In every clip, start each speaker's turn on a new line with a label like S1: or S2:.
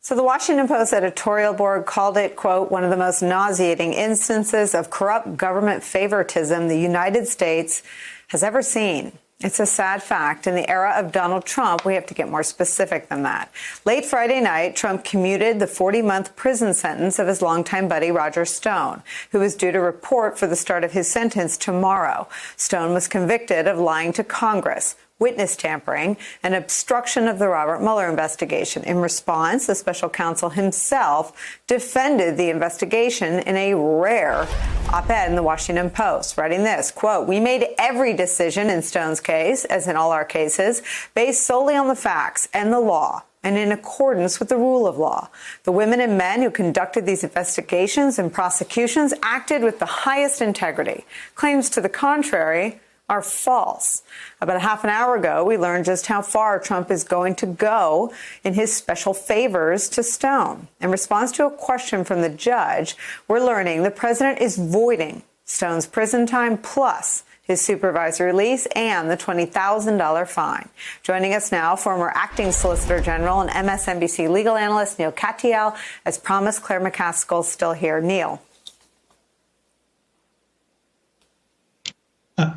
S1: So the Washington Post editorial board called it, quote, one of the most nauseating instances of corrupt government favoritism the United States has ever seen. It's a sad fact. In the era of Donald Trump, we have to get more specific than that. Late Friday night, Trump commuted the 40-month prison sentence of his longtime buddy, Roger Stone, who was due to report for the start of his sentence tomorrow. Stone was convicted of lying to Congress, witness tampering, and obstruction of the Robert Mueller investigation. In response, the special counsel himself defended the investigation in a rare op-ed in the Washington Post, writing this, quote, we made every decision in Stone's case, as in all our cases, based solely on the facts and the law, and in accordance with the rule of law. The women and men who conducted these investigations and prosecutions acted with the highest integrity. Claims to the contrary are false. About a half an hour ago, we learned just how far Trump is going to go in his special favors to Stone. In response to a question from the judge, we're learning the president is voiding Stone's prison time plus his supervised release and the $20,000 fine. Joining us now, former acting Solicitor General and MSNBC legal analyst Neil Katyal. As promised, Claire McCaskill still here. Neil.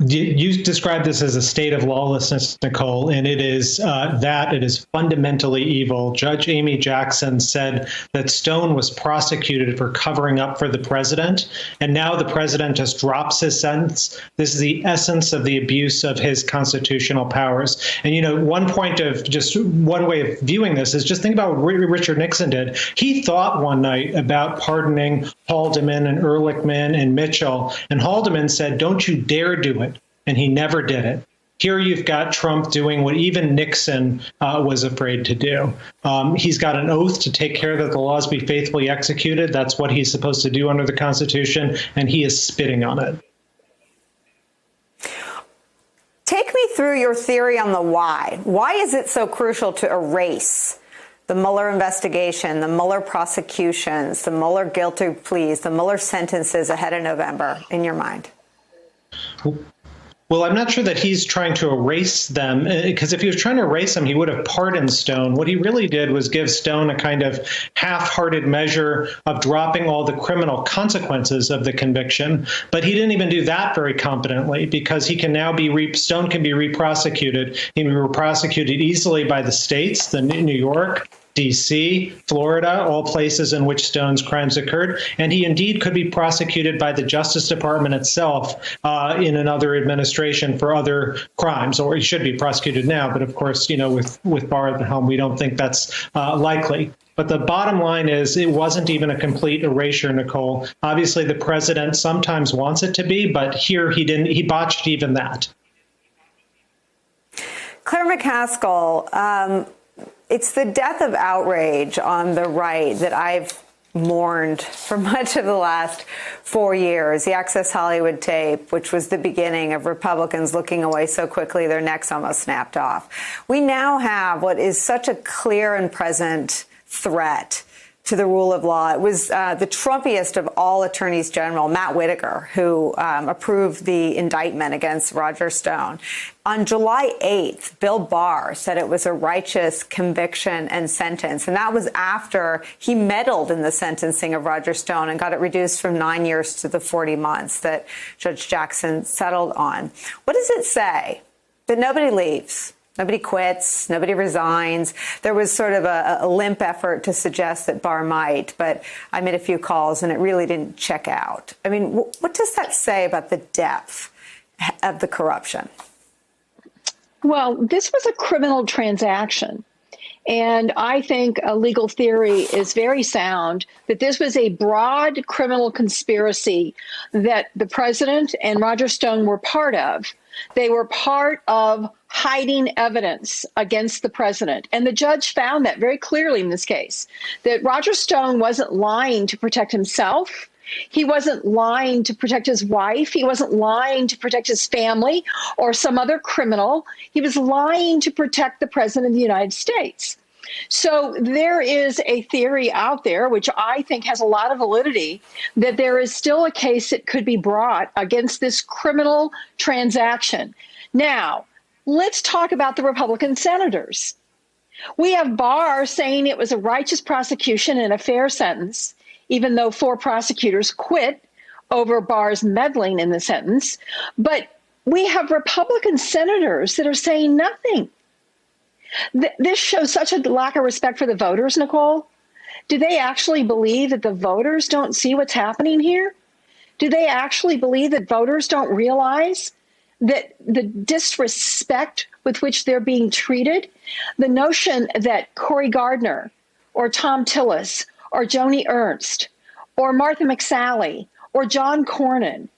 S2: You described this as a state of lawlessness, Nicole, and it is it is fundamentally evil. Judge Amy Jackson said that Stone was prosecuted for covering up for the president, and now the president just drops his sentence. This is the essence of the abuse of his constitutional powers. And, you know, one way of viewing this is just think about what Richard Nixon did. He thought one night about pardoning Haldeman and Ehrlichman and Mitchell, and Haldeman said, don't you dare do it. And he never did it. Here you've got Trump doing what even Nixon was afraid to do. He's got an oath to take care that the laws be faithfully executed. That's what he's supposed to do under the Constitution, and he is spitting on it.
S1: Take me through your theory on the why. Why is it so crucial to erase the Mueller investigation, the Mueller prosecutions, the Mueller guilty pleas, the Mueller sentences ahead of November, in your mind?
S2: Well, I'm not sure that he's trying to erase them, because if he was trying to erase them, he would have pardoned Stone. What he really did was give Stone a kind of half-hearted measure of dropping all the criminal consequences of the conviction. But he didn't even do that very competently, because he can now be Stone can be re-prosecuted. He can be prosecuted easily by the states, the New York, D.C., Florida, all places in which Stone's crimes occurred. And he indeed could be prosecuted by the Justice Department itself in another administration for other crimes, or he should be prosecuted now. But of course, you know, with Barr at the helm, we don't think that's likely. But the bottom line is it wasn't even a complete erasure, Nicole. Obviously, the president sometimes wants it to be, but here he didn't. He botched even that.
S1: Claire McCaskill, it's the death of outrage on the right that I've mourned for much of the last 4 years. The Access Hollywood tape, which was the beginning of Republicans looking away so quickly their necks almost snapped off. We now have what is such a clear and present threat to the rule of law. It was the Trumpiest of all attorneys general, Matt Whitaker, who approved the indictment against Roger Stone. On July 8th, Bill Barr said it was a righteous conviction and sentence. And that was after he meddled in the sentencing of Roger Stone and got it reduced from 9 years to the 40 months that Judge Jackson settled on. What does it say? That nobody leaves. Nobody quits. Nobody resigns. There was sort of a limp effort to suggest that Barr might, but I made a few calls and it really didn't check out. I mean, what does that say about the depth of the corruption?
S3: Well, this was a criminal transaction. And I think a legal theory is very sound that this was a broad criminal conspiracy that the president and Roger Stone were part of. They were part of hiding evidence against the president. And the judge found that very clearly in this case, that Roger Stone wasn't lying to protect himself. He wasn't lying to protect his wife. He wasn't lying to protect his family or some other criminal. He was lying to protect the president of the United States. So there is a theory out there, which I think has a lot of validity, that there is still a case that could be brought against this criminal transaction. Now, let's talk about the Republican senators. We have Barr saying it was a righteous prosecution and a fair sentence, even though 4 prosecutors quit over Barr's meddling in the sentence. But we have Republican senators that are saying nothing. This shows such a lack of respect for the voters, Nicole. Do they actually believe that the voters don't see what's happening here? Do they actually believe that voters don't realize that the disrespect with which they're being treated? The notion that Cory Gardner or Tom Tillis or Joni Ernst or Martha McSally or John Cornyn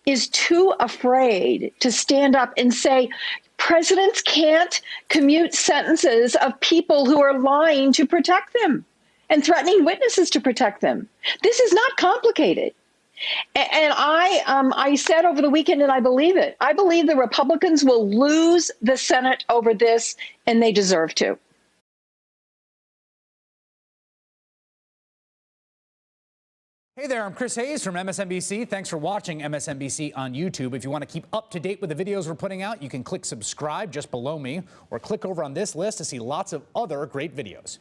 S3: is too afraid to stand up and say, presidents can't commute sentences of people who are lying to protect them and threatening witnesses to protect them. This is not complicated. And I said over the weekend, and I believe it, I believe the Republicans will lose the Senate over this, and they deserve to.
S4: Hey there, I'm Chris Hayes from MSNBC. Thanks for watching MSNBC on YouTube. If you want to keep up to date with the videos we're putting out, you can click subscribe just below me or click over on this list to see lots of other great videos.